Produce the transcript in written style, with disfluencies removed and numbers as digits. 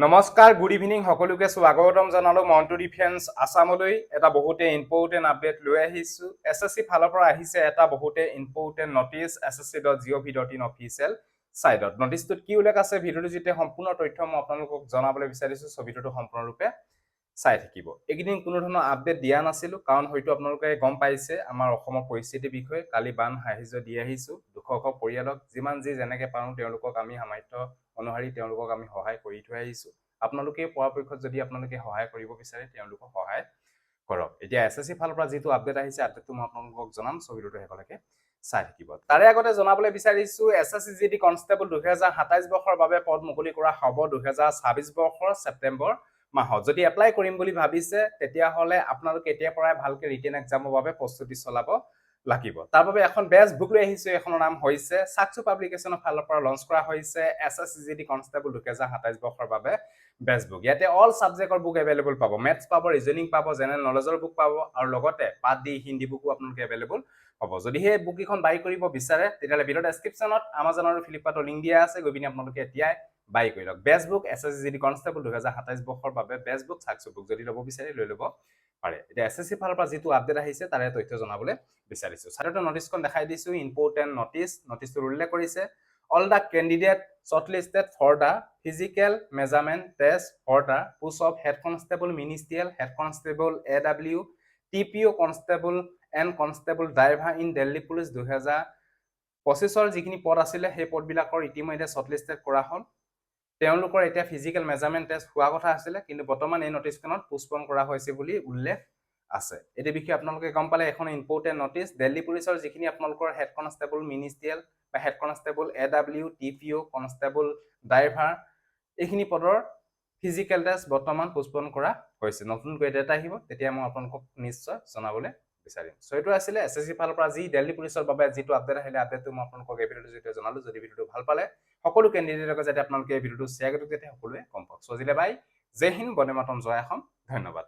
নমস্কাৰ, good evening সকলোকে স্বাগতম জনালো মন্টু ডিফেন্স আসামলৈ এটা বহুতে ইম্পৰ্টেণ্ট আপডেট লৈ আহিছো। এছএছচি ফালৰ পৰা আহিছে এটা বহুতে ইম্পৰ্টেণ্ট নটিচ ssc.gov.in অফিচিয়েল সাইটত। নটিচটোত কি উল্লেখ আছে ভিডিঅ'টো যেতিয়া সম্পূৰ্ণ তথ্য মই আপোনালোকক জনাবলৈ বিচাৰিছো, ছবিটো সম্পূৰ্ণৰূপে চাই থাকিব। এইকেইদিন কোনো ধৰণৰ আপডেট দিয়া নাছিলো কাৰণ হয়তো আপোনালোকে গম পাইছে আমাৰ অসমৰ পৰিস্থিতিৰ বিষয়ে। কালি বান সাহায্য দি আহিছো দুখক পৰিয়ালক, যিমান যি যেনেকে পাৰো তেওঁলোকক আমি সামৰ্থ্য অনুসৰি তেওঁলোকক আমি সহায় কৰি থৈ আহিছো। আপোনালোকে পৰাপক্ষত যদি আপোনালোকে সহায় কৰিব বিচাৰে তেওঁলোকক সহায় কৰক। এতিয়া এছএছচি ফালৰ পৰা যিটো আপডেট আহিছে আপডেটটো মই আপোনালোকক জনাম, ছবিটো শেষলৈকে চাই থাকিব। তাৰে আগতে জনাবলৈ বিচাৰিছো এছএছচি জিডি কনষ্টেবল 2027 বৰ্ষৰ বাবে পদ মুকলি কৰা হ'ব 2026 বৰ্ষৰ ছেপ্টেম্বৰ মাহত। যদি এপ্লাই কৰিম বুলি ভাবিছে তেতিয়াহ'লে আপোনালোকে এতিয়াৰ পৰাই ভালকে ৰিটেন এক্সামৰ বাবে প্ৰস্তুতি চলাব লাগিব। তাৰ বাবে এখন বেচ বুক লৈ আহিছো, এখনৰ নাম হৈছে সাকচু পাব্লিকেশ্যনৰ ফালৰ পৰা লঞ্চ কৰা হৈছে এছএছচি জিডি কনষ্টেবল 2027 বৰ্ষৰ বাবে বেচ বুক। ইয়াতে অল সাবজেক্টৰ বুক এভেইলেবল পাব, মেথছ পাব, ৰিজনিং পাব, জেনেৰেল নলেজৰ বুক পাব আৰু লগতে পাঠ দি হিন্দী বুকো আপোনালোকে এভেইলেবল হ'ব। যদি সেই বুক কেইখন বাই কৰিব বিচাৰে তেতিয়াহ'লে ভিডিঅ' ডেছক্ৰিপশ্যনত আমাজন আৰু ফ্লিপকাৰ্টৰ লিংক দিয়া আছে, গৈ পিনি আপোনালোকে এতিয়াই বাই কৰি লওক। বেচ বুক এছএছচি জিডি কনষ্টেবল 2027 বৰ্ষৰ বাবে বেচ বুক সাকচু বুক যদি ল'ব বিচাৰে লৈ ল'ব পাৰে। এতিয়া এছএছচি ফালৰ পৰা যিটো আপডেট আহিছে তাৰে তথ্য জনাবলৈ বিচাৰিছো। চাৰিটা নটিচখন দেখাই দিছো, ইম্পৰ্টেণ্ট নটিচটো উল্লেখ কৰিছে all the candidate shortlisted for the physical measurement test for the post of head constable ministerial, head constable AW, TPO constable and constable driver in Delhi Police 2025 যিখিনি পদ আছিলে সেই পদবিলাকৰ ইতিমধ্যে shortlisted কৰা হ'ল। তেওঁলোকৰ এতিয়া ফিজিক্যাল মেজাৰমেন্ট টেষ্ট হোৱা কথা আছিলে, কিন্তু বৰ্তমান এই নটিচখনত পোষ্টপন কৰা হৈছে বুলি উল্লেখ আছে। এই বিষয়ে আপোনালোকে গম পালে এখন ইম্পৰ্টেণ্ট নটিচ। দিল্লী পুলিচৰ যিখিনি আপোনালোকৰ হেড কনষ্টেবল মিনিষ্ট্ৰিয়েল বা head constable AW, TPO, constable driver এইখিনি পদৰ ফিজিক্যাল টেষ্ট বৰ্তমান পোষ্টপন কৰা হৈছে। নতুনকৈ ডেটা আহিব তেতিয়া মই আপোনালোকক নিশ্চয় জনাবলৈ বিচাৰিম। সো এইটো আছিলে এছএছচি ফালৰ পৰা যি দিল্লী পুলিচৰ বাবে যিটো আপডেট আহিলে আপডেটটো মই আপোনালোকক এই ভিডিঅ'টো যেতিয়া জনালো। যদি ভিডিঅ'টো ভাল পালে সকলো কেণ্ডিডেটক যাতে আপোনালোকে এই ভিডিঅ'টো শ্বেয়াৰ কৰি যাতে সকলোৱে গম পাওক। সো আজিলে বাই, জয় হিন্দ, বন্দে মাতৰম, জয় অসম, ধন্যবাদ।